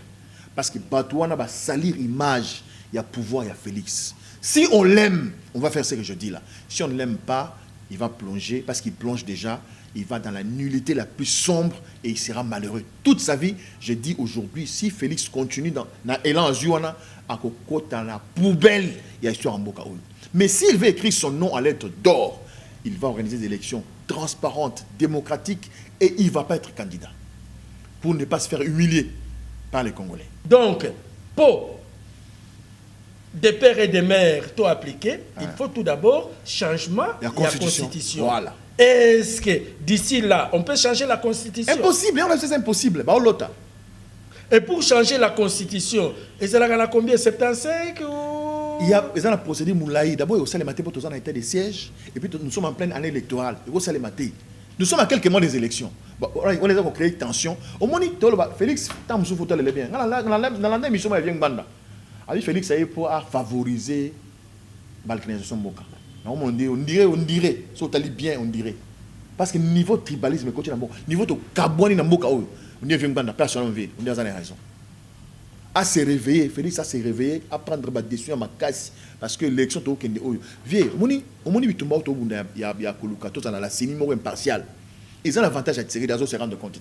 Parce que Batouana va salir l'image, il y a pouvoir, il y a Félix. Si on l'aime, on va faire ce que je dis là. Si on ne l'aime pas, il va plonger, parce qu'il plonge déjà, il va dans la nullité la plus sombre et il sera malheureux. Toute sa vie, je dis aujourd'hui, si Félix continue dans l'élan Azuana, à dans la poubelle, il y a histoire en Bokaoul. Mais s'il veut écrire son nom en lettres d'or, il va organiser des élections transparentes, démocratiques, et il ne va pas être candidat. Pour ne pas se faire humilier par les Congolais. Donc, pour des pères et des mères tout appliquer, il faut tout d'abord changement de la Constitution. Voilà. Est-ce que d'ici là, on peut changer la Constitution? Impossible, on a fait impossible. Et pour changer la Constitution, et ça a combien? 75 ou... Il y a un procédé Moulaï. D'abord, il y a aussi les matins pour tous en état de siège. Et puis, nous sommes en pleine année électorale. Il y a aussi les matins. Nous sommes à quelques mois des élections. On les a créé tension. Au moment où Félix, tant que vous avez bien. Dans la mission, il vient Banda. Avec Félix, c'est pour favoriser la balkanisation Boka. On dirait, si on bien, on dirait. parce que niveau tribalisme côté na mboka niveau to kabwani na mboka oyo on est venu personne vie on a raison à se réveiller Félix à se réveiller à prendre ma décision à ma casse parce que l'élection to kende oyo vieux moni bitumba to bunda ya koluka to na la seni mo impartial ils ont l'avantage à tirer d'azo se rendre compte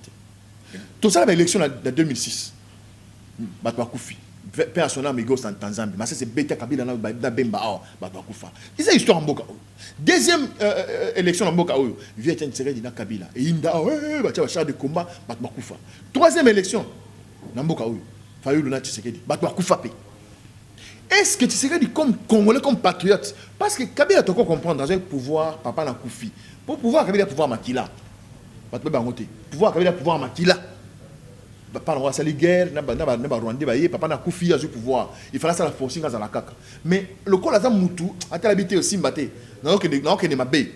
tout ça l'élection de 2006 batwa kufi personnel amigo en Tanzanie mais c'est beta kabila na bemba batwa kufa c'est histoire mboka deuxième élection mboka oyo vieux tirer dina kabila et inda bacha char de combat batwa kufa troisième élection na mboka oyo Fayulu na Tshisekedi batwa kufa pe. Est-ce que Tshisekedi comme congolais comme patriote parce que Kabila toko comprendre dans un pouvoir papa na kufi pour pouvoir Kabila pouvoir makila batwa bangote pouvoir Kabila pouvoir makila papa na sali guerre na Rwanda ba ye papa na kufi a pouvoir il fallait ça la forcing dans la kaka mais le col za mutu ata habité aussi mbaté na que de mabe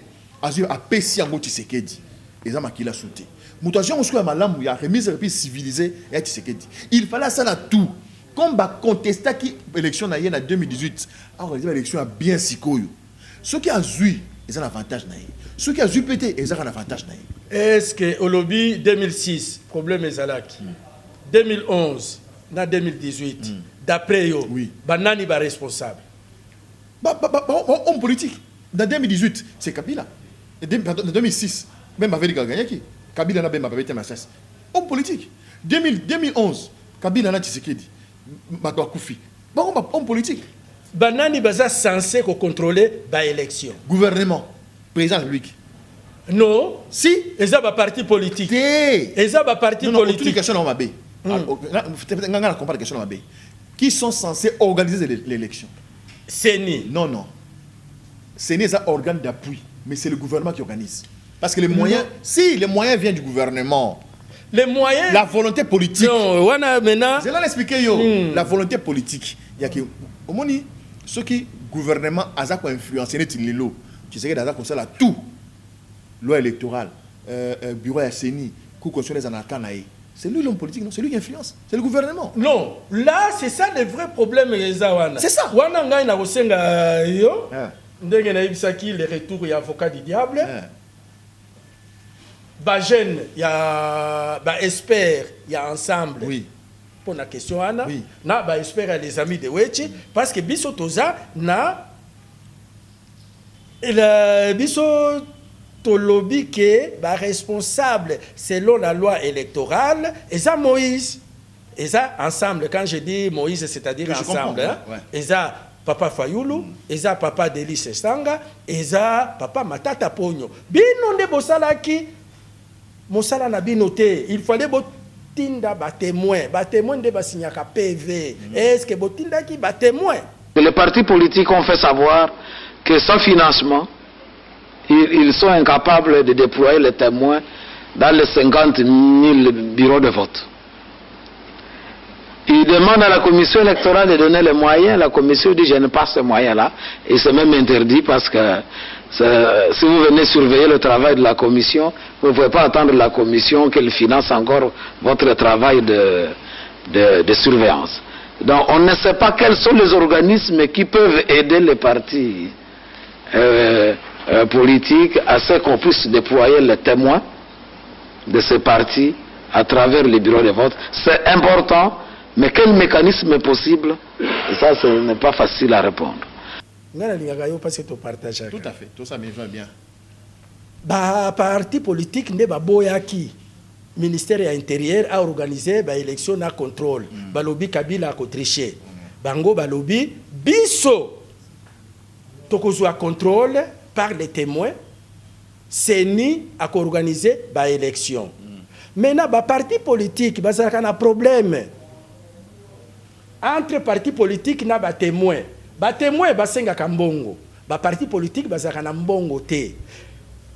azu a pesi yango Tshisekedi eza makila sauté mutation on soit malamu ya remise puis civilisé et Tshisekedi il fallait ça là tout comme ba contester qui élection na en 2018 a organisé l'élection a bien sikoyo ceux qui a joué ils ont l'avantage na ceux qui a joué pété ils ont l'avantage na est-ce que au lobby 2006 problème ezalaki 2011 na 2018 d'après yo oui banani ba responsable homme politique dans 2018 c'est Kabila et en 2006 même avec gagné qui Kabila na bemba babete masas homme politique 2011 Kabila na Tshisekedi batwa kufi homme politique banani baza censé contrôler ba élection gouvernement président Luc non si eza ba parti politique eza ba parti politique non question na mabe nganga compare question na mabe qui sont censés organiser l'élection CENI non CENI est un organe d'appui mais c'est le gouvernement qui organise parce que les moyens si les moyens viennent du gouvernement les moyens la volonté politique non wana maintenant je vais l'expliquer yo la volonté politique il y a que au moni ce qui gouvernement a quoi influencer net lelo tu sais que dans ça là tout loi électorale bureau à CENI coup constitutionnel en akanaï c'est lui l'homme politique non c'est lui qui influence c'est le gouvernement non là c'est ça le vrai problème wana c'est ça wana ngai na kosenga yo ndenge na ibisaki le retour ya avocat du diable ba jeune ya ba expert ya ensemble oui pour la question ana oui. Na ba expert les amis de Wechi parce que biso toza na el biso to lobby que ba responsable selon la loi électorale et ça Moïse et ça ensemble quand je dis Moïse c'est-à-dire ensemble hein? Ouais. Et ça papa Fayulu et ça papa Delis Sanga et ça papa Matata Pogno bino nde bosalaki mosala na binoté il fallait botinda ba témoin de basignaka PV est-ce que botinda ki ba témoin les partis politiques ont fait savoir que sans financement ils sont incapables de déployer les témoins dans les 50 000 bureaux de vote. Ils demandent à la commission électorale de donner les moyens. La commission dit je n'ai pas ces moyens-là. Et c'est même interdit parce que si vous venez surveiller le travail de la commission, vous ne pouvez pas attendre la commission qu'elle finance encore votre travail de surveillance. Donc on ne sait pas quels sont les organismes qui peuvent aider les partis politiques à ce qu'on puisse déployer les témoins de ces partis à travers les bureaux de vote. C'est important, mais quel mécanisme est possible? Et ça, ce n'est pas facile à répondre. Tout à fait, tout ça me va bien. Bah, parti politique ne ba boyaki. Ministère de l'Intérieur a organisé ba élection na contrôle. Ba lobby Kabila a triché. Bango ba lobby biso. Tokozwa contrôle par les témoins. CENI a organisé ba élection. Maintenant ba parti politique ba ça un problème. Entre parti politique na ba témoin. Ba témoin ba senga kambongo. Ba parti politique ba ça na mbongo te.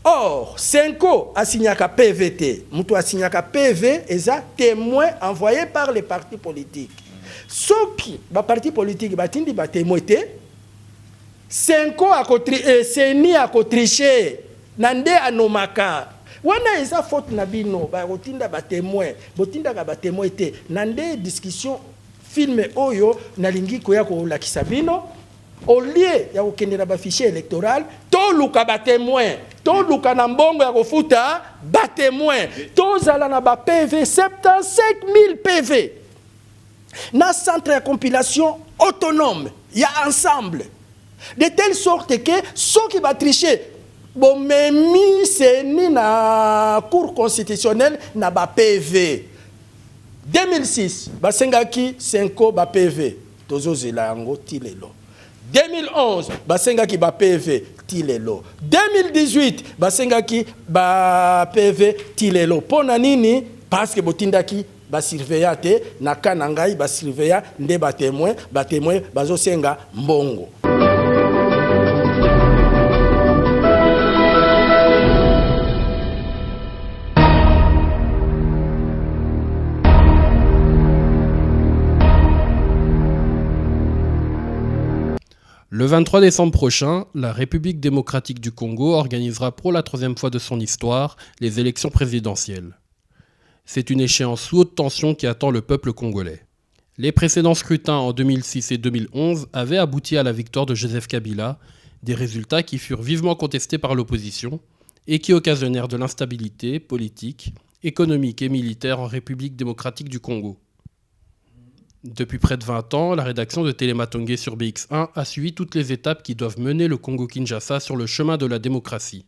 Or, 5 ans a signé un PVT. Moutou a signé un PV et ça témoin envoyé par les partis politiques. Sauf que les partis politiques batindi ba témoin 5 ans a cotriché, CENI a cotriché, nande anomaka. Wana eza faute na bino ba rotinda ba témoin, botinda ba témoin te. Nande discussion film oyo na lingi ko ya ko lakisa bino au lieu ya kokende na ba fichier électoral to toluka ba témoin, toluka na mbongo ya kofuta ba témoin, tozala na ba PV 75 000 PV. Na centre de compilation autonome, il y a ensemble. De telle sorte que ceux qui vont tricher, bon, même c'est ni na cour constitutionnelle na ba PV. 2006, basengaki 5 ba PV. Tozo zelango tilelo. 2011, basengaki ba PV tilelo. 2018, basengaki ba PV tilelo. Pona nini? Parce que botindaki ba surveillant te na kanangai ba surveillant nde ba témoin bazo senga mbongo. Le 23 décembre prochain, la République démocratique du Congo organisera pour la 3e fois de son histoire les élections présidentielles. C'est une échéance sous haute tension qui attend le peuple congolais. Les précédents scrutins en 2006 et 2011 avaient abouti à la victoire de Joseph Kabila, des résultats qui furent vivement contestés par l'opposition et qui occasionnèrent de l'instabilité politique, économique et militaire en République démocratique du Congo. Depuis près de 20 ans, la rédaction de Télématongué sur BX1 a suivi toutes les étapes qui doivent mener le Congo-Kinshasa sur le chemin de la démocratie.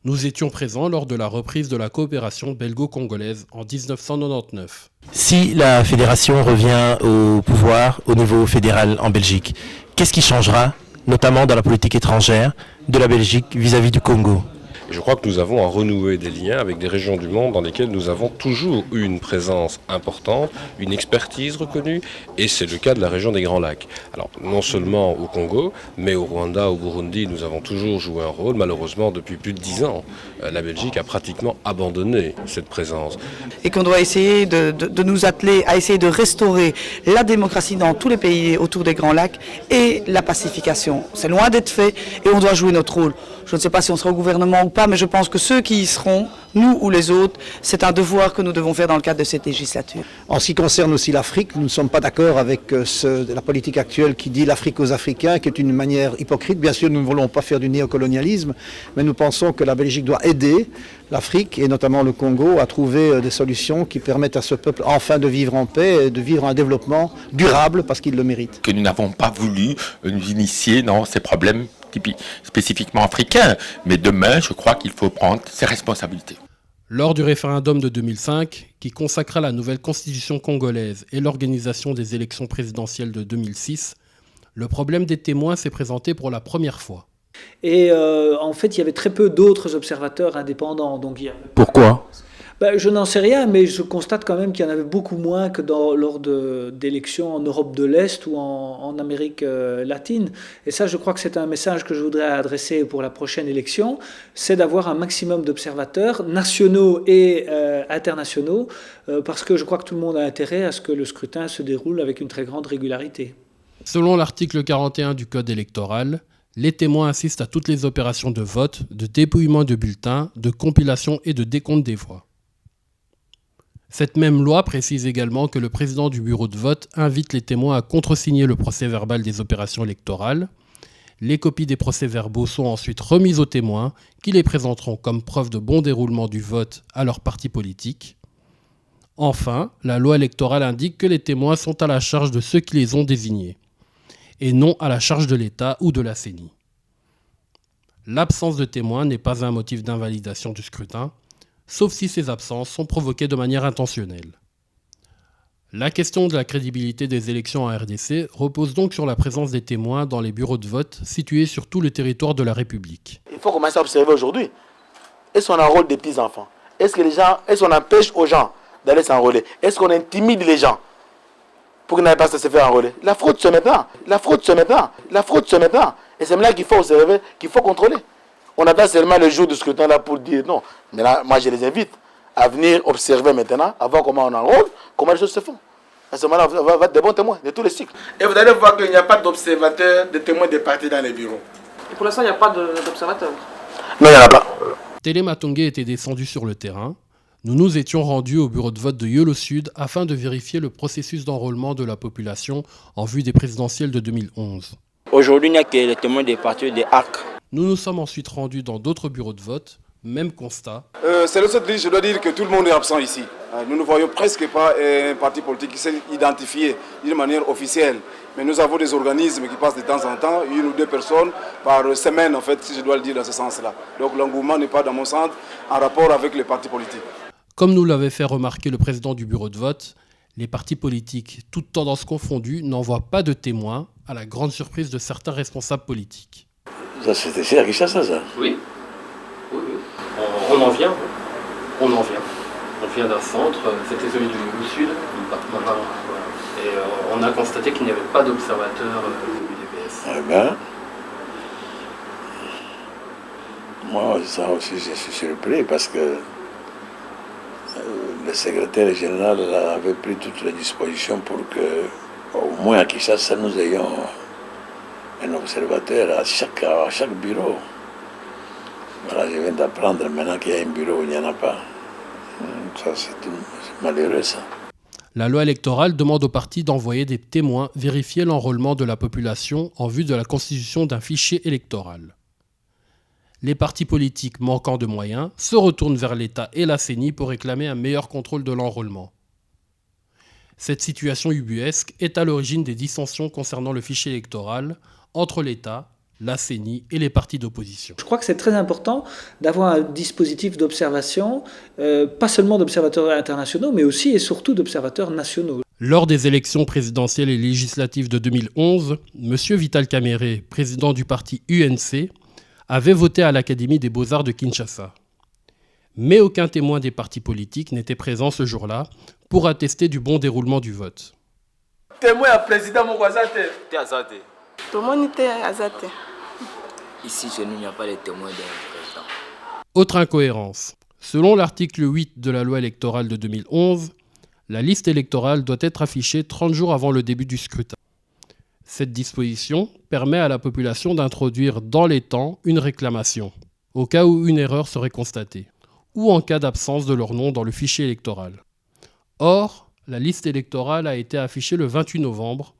Nous étions présents lors de la reprise de la coopération belgo-congolaise en 1999. Si la fédération revient au pouvoir au niveau fédéral en Belgique, qu'est-ce qui changera, notamment dans la politique étrangère de la Belgique vis-à-vis du Congo ? Je crois que nous avons à renouer des liens avec des régions du monde dans lesquelles nous avons toujours eu une présence importante, une expertise reconnue, et c'est le cas de la région des Grands Lacs. Alors, non seulement au Congo, mais au Rwanda, au Burundi, nous avons toujours joué un rôle. Malheureusement, depuis plus de 10 ans, la Belgique a pratiquement abandonné cette présence. Et qu'on doit essayer de nous atteler à essayer de restaurer la démocratie dans tous les pays autour des Grands Lacs et la pacification. C'est loin d'être fait et on doit jouer notre rôle. Je ne sais pas si on sera au gouvernement ou pas, mais je pense que ceux qui y seront, nous ou les autres, c'est un devoir que nous devons faire dans le cadre de cette législature. En ce qui concerne aussi l'Afrique, nous ne sommes pas d'accord avec la politique actuelle qui dit l'Afrique aux Africains, qui est une manière hypocrite. Bien sûr, nous ne voulons pas faire du néocolonialisme, mais nous pensons que la Belgique doit aider l'Afrique, et notamment le Congo, à trouver des solutions qui permettent à ce peuple enfin de vivre en paix et de vivre un développement durable parce qu'il le mérite. Que nous n'avons pas voulu nous initier dans ces problèmes spécifiquement africains, mais demain, je crois qu'il faut prendre ses responsabilités. Lors du référendum de 2005, qui consacra la nouvelle constitution congolaise et l'organisation des élections présidentielles de 2006, le problème des témoins s'est présenté pour la première fois. Et en fait, il y avait très peu d'autres observateurs indépendants. Donc, Pourquoi ? Je n'en sais rien, mais je constate quand même qu'il y en avait beaucoup moins que lors d'élections en Europe de l'Est ou en Amérique latine. Et ça, je crois que c'est un message que je voudrais adresser pour la prochaine élection, c'est d'avoir un maximum d'observateurs nationaux et internationaux, parce que je crois que tout le monde a intérêt à ce que le scrutin se déroule avec une très grande régularité. Selon l'article 41 du Code électoral, les témoins assistent à toutes les opérations de vote, de dépouillement de bulletins, de compilation et de décompte des voix. Cette même loi précise également que le président du bureau de vote invite les témoins à contresigner le procès-verbal des opérations électorales. Les copies des procès-verbaux sont ensuite remises aux témoins qui les présenteront comme preuve de bon déroulement du vote à leur parti politique. Enfin, la loi électorale indique que les témoins sont à la charge de ceux qui les ont désignés et non à la charge de l'État ou de la CENI. L'absence de témoins n'est pas un motif d'invalidation du scrutin, sauf si ces absences sont provoquées de manière intentionnelle. La question de la crédibilité des élections en RDC repose donc sur la présence des témoins dans les bureaux de vote situés sur tout le territoire de la République. Il faut commencer à observer aujourd'hui. Est-ce qu'on enrôle des petits-enfants ? Est-ce qu'on empêche aux gens d'aller s'enrôler ? Est-ce qu'on intimide les gens pour qu'ils n'aillent pas se faire enrôler ? La fraude se met là. Et c'est là qu'il faut observer, qu'il faut contrôler. On attend seulement le jour du scrutin là pour dire non. Mais là, moi je les invite à venir observer maintenant, à voir comment on enrôle, comment les choses se font. À ce moment-là, on va être des bons témoins de tous les cycles. Et vous allez voir qu'il n'y a pas d'observateurs, de témoins des partis dans les bureaux. Et pour l'instant, il n'y a pas d'observateurs ? Non, il n'y en a pas. Télématongué était descendu sur le terrain. Nous nous étions rendus au bureau de vote de Yolo Sud afin de vérifier le processus d'enrôlement de la population en vue des présidentielles de 2011. Aujourd'hui, il n'y a que les témoins des partis des ARC. Nous nous sommes ensuite rendus dans d'autres bureaux de vote, même constat. C'est le seul liste, je dois dire que tout le monde est absent ici. Nous ne voyons presque pas un parti politique qui s'est identifié d'une manière officielle. Mais nous avons des organismes qui passent de temps en temps, 1 ou 2 personnes par semaine, en fait, si je dois le dire dans ce sens-là. Donc l'engouement n'est pas, dans mon sens, en rapport avec les partis politiques. Comme nous l'avait fait remarquer le président du bureau de vote, les partis politiques, toutes tendances confondues, n'envoient pas de témoins, à la grande surprise de certains responsables politiques. Ça, c'était cher, Kinshasa, ça. Oui. On en vient. On vient d'un centre, c'était celui du Sud, et on a constaté qu'il n'y avait pas d'observateurs du UDPS. Eh bien, moi, ça aussi, je suis surpris parce que le secrétaire général avait pris toutes les dispositions pour que, au moins à Kinshasa, nous ayons un observateur à chaque bureau. Voilà, je viens d'apprendre maintenant qu'il y a un bureau où il n'y en a pas. Ça, c'est malheureux, ça. La loi électorale demande aux partis d'envoyer des témoins vérifier l'enrôlement de la population en vue de la constitution d'un fichier électoral. Les partis politiques manquant de moyens se retournent vers l'État et la CENI pour réclamer un meilleur contrôle de l'enrôlement. Cette situation ubuesque est à l'origine des dissensions concernant le fichier électoral entre l'État, la CENI et les partis d'opposition. Je crois que c'est très important d'avoir un dispositif d'observation, pas seulement d'observateurs internationaux, mais aussi et surtout d'observateurs nationaux. Lors des élections présidentielles et législatives de 2011, M. Vital Kamerhe, président du parti UNC, avait voté à l'Académie des Beaux-Arts de Kinshasa. Mais aucun témoin des partis politiques n'était présent ce jour-là pour attester du bon déroulement du vote. Témoin à président Mouazate. Tout le monde était azate. Ici, chez nous, il n'y a pas de témoins d'un président. Autre incohérence. Selon l'article 8 de la loi électorale de 2011, la liste électorale doit être affichée 30 jours avant le début du scrutin. Cette disposition permet à la population d'introduire dans les temps une réclamation, au cas où une erreur serait constatée, ou en cas d'absence de leur nom dans le fichier électoral. Or, la liste électorale a été affichée le 28 novembre,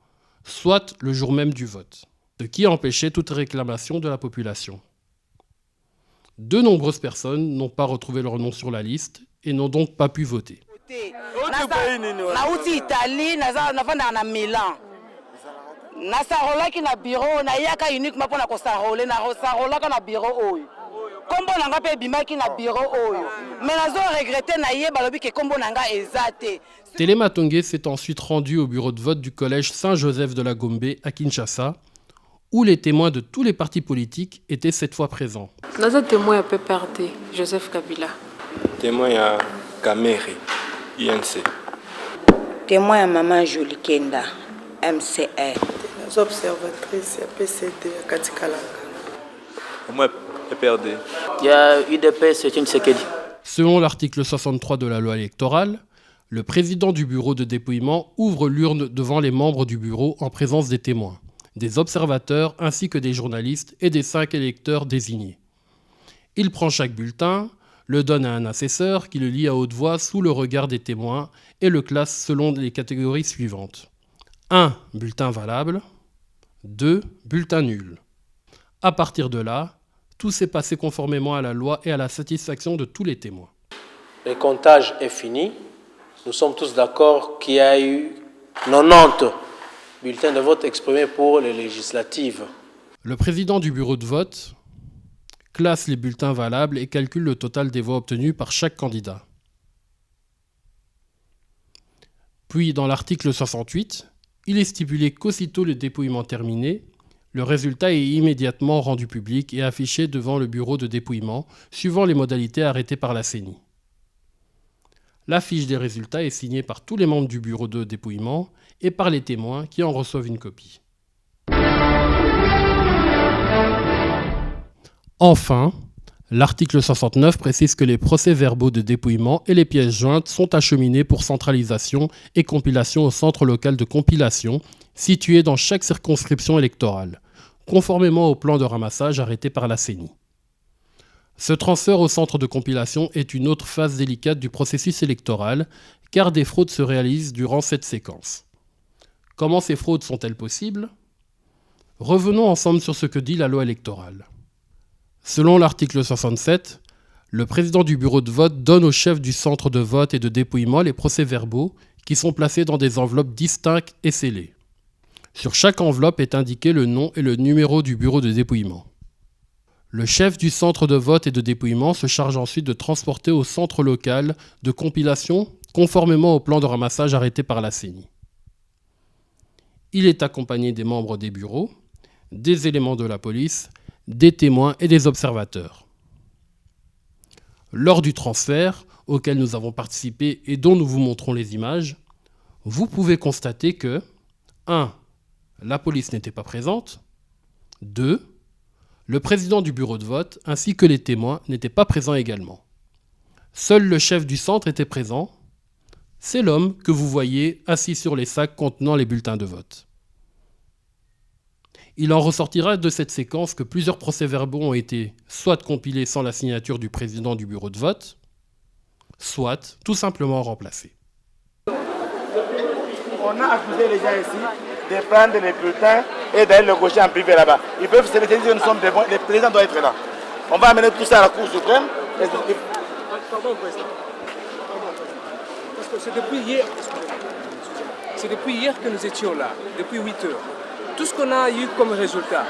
soit le jour même du vote, ce qui empêchait toute réclamation de la population. De nombreuses personnes n'ont pas retrouvé leur nom sur la liste et n'ont donc pas pu voter. Téléma Tongué s'est ensuite rendu au bureau de vote du collège Saint-Joseph de la Gombe à Kinshasa, où les témoins de tous les partis politiques étaient cette fois présents. Nous sommes témoins à PPRD, Joseph Kabila. Témoin à Kamerhe, INC. Témoin à Maman Jolie Kenda, MCR. Nous sommes observatrices à PCD, à Katikalanga. Témoin PPRD. Il y a UDPS, c'est une Sekedi. Selon l'article 63 de la loi électorale, le président du bureau de dépouillement ouvre l'urne devant les membres du bureau en présence des témoins, des observateurs ainsi que des journalistes et des 5 électeurs désignés. Il prend chaque bulletin, le donne à un assesseur qui le lit à haute voix sous le regard des témoins et le classe selon les catégories suivantes. 1. Bulletin valable. 2. Bulletin nul. À partir de là, tout s'est passé conformément à la loi et à la satisfaction de tous les témoins. Le comptage est fini. Nous sommes tous d'accord qu'il y a eu 90 bulletins de vote exprimés pour les législatives. Le président du bureau de vote classe les bulletins valables et calcule le total des voix obtenues par chaque candidat. Puis, dans l'article 68, il est stipulé qu'aussitôt le dépouillement terminé, le résultat est immédiatement rendu public et affiché devant le bureau de dépouillement, suivant les modalités arrêtées par la CENI. La fiche des résultats est signée par tous les membres du bureau de dépouillement et par les témoins qui en reçoivent une copie. Enfin, l'article 69 précise que les procès-verbaux de dépouillement et les pièces jointes sont acheminés pour centralisation et compilation au centre local de compilation situé dans chaque circonscription électorale, conformément au plan de ramassage arrêté par la CENI. Ce transfert au centre de compilation est une autre phase délicate du processus électoral, car des fraudes se réalisent durant cette séquence. Comment ces fraudes sont-elles possibles ? Revenons ensemble sur ce que dit la loi électorale. Selon l'article 67, le président du bureau de vote donne au chef du centre de vote et de dépouillement les procès-verbaux qui sont placés dans des enveloppes distinctes et scellées. Sur chaque enveloppe est indiqué le nom et le numéro du bureau de dépouillement. Le chef du centre de vote et de dépouillement se charge ensuite de transporter au centre local de compilation conformément au plan de ramassage arrêté par la CENI. Il est accompagné des membres des bureaux, des éléments de la police, des témoins et des observateurs. Lors du transfert, auquel nous avons participé et dont nous vous montrons les images, vous pouvez constater que 1. La police n'était pas présente. 2. Le président du bureau de vote ainsi que les témoins n'étaient pas présents également. Seul le chef du centre était présent. C'est l'homme que vous voyez assis sur les sacs contenant les bulletins de vote. Il en ressortira de cette séquence que plusieurs procès-verbaux ont été soit compilés sans la signature du président du bureau de vote, soit tout simplement remplacés. On a accusé les gens ici de prendre les bulletins et d'aller le gaucher en privé là-bas. Ils peuvent se dire que nous sommes des bons, le président doit être là. On va amener tout ça à la Cour suprême. Pardon, président. Parce que c'est depuis hier que nous étions là, depuis 8 heures. Tout ce qu'on a eu comme résultat,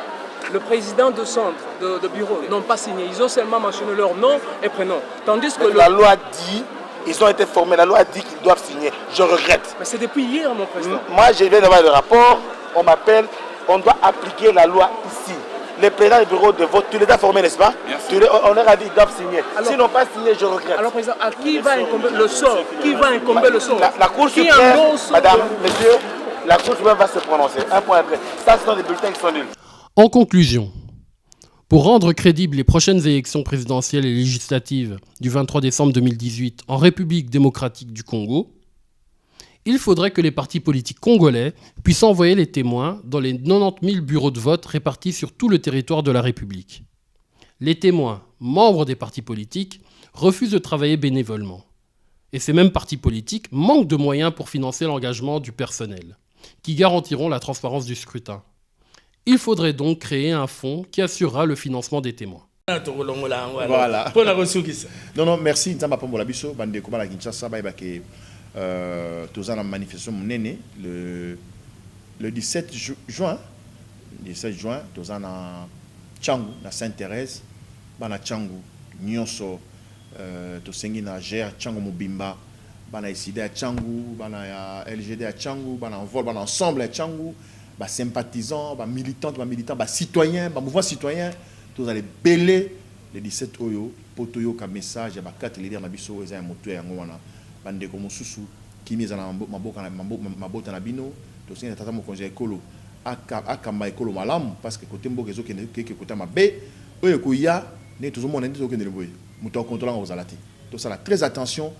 le président de centre, de bureau, n'ont pas signé. Ils ont seulement mentionné leur nom et prénom. Tandis que la loi dit, ils ont été formés, la loi dit qu'ils doivent signer. Je regrette. Mais c'est depuis hier, mon président. Moi, je viens d'avoir le rapport, on m'appelle, on doit appliquer la loi ici. Les présidents du bureau de vote, tu les as formés, n'est-ce pas? On leur a dit qu'ils doivent signer. S'ils n'ont pas signé, je regrette. Alors, président, à qui va incomber le sort? Qui va incomber le sort? La Cour suprême, madame, monsieur, la Cour suprême va se prononcer. Un point après. Ça, ce sont des bulletins qui sont nuls. En conclusion, pour rendre crédibles les prochaines élections présidentielles et législatives du 23 décembre 2018 en République démocratique du Congo, il faudrait que les partis politiques congolais puissent envoyer les témoins dans les 90 000 bureaux de vote répartis sur tout le territoire de la République. Les témoins, membres des partis politiques, refusent de travailler bénévolement. Et ces mêmes partis politiques manquent de moyens pour financer l'engagement du personnel, qui garantiront la transparence du scrutin. Il faudrait donc créer un fonds qui assurera le financement des témoins. Voilà. Non, merci. Tous en manifestation le 17 juin, tous en Tchangou, na Sainte-Thérèse, bana Tchangou, Nyonso, tosengi na GR Tchangou Mobimba, bana ICD à Tchangou, bana LGD à Tchangou, bana Envol, bana Ensemble à Tchangou, ba sympathisants, ba militants, ba citoyens, ba mouvement citoyen, tous allez belé le 17 oyo, potoyo ka message, ba 4 leaders na biso eza moto ya ngwana. Bande ko mosusu kimi za na mabota na bino to senga tata mo konje ekolo akamba ekolo malamu parce que côté mboka ezo ke côté mabe oyo ko ya ne toujours mon indi okende boye muto contrôlant aux alati to ça très attention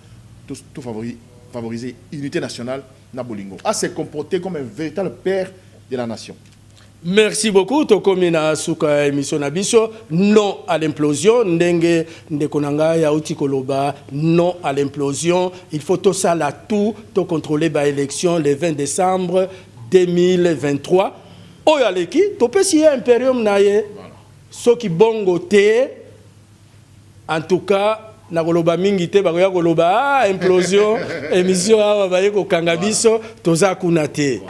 tout favoriser unité nationale na bolingo à se comporter comme un véritable père de la nation. Merci beaucoup. Tokomina suka émission nabiso non à l'implosion. Ndenge ndekonanga ya uti koloba non à l'implosion. Il faut tout ça là tout contrôler ba élection le 20 décembre 2023. Oyaleki topesi imperium naye soki bongo te. En tout cas na koloba mingi te ba koloba implosion émission awa ba yeko kangabiso toza kuna te.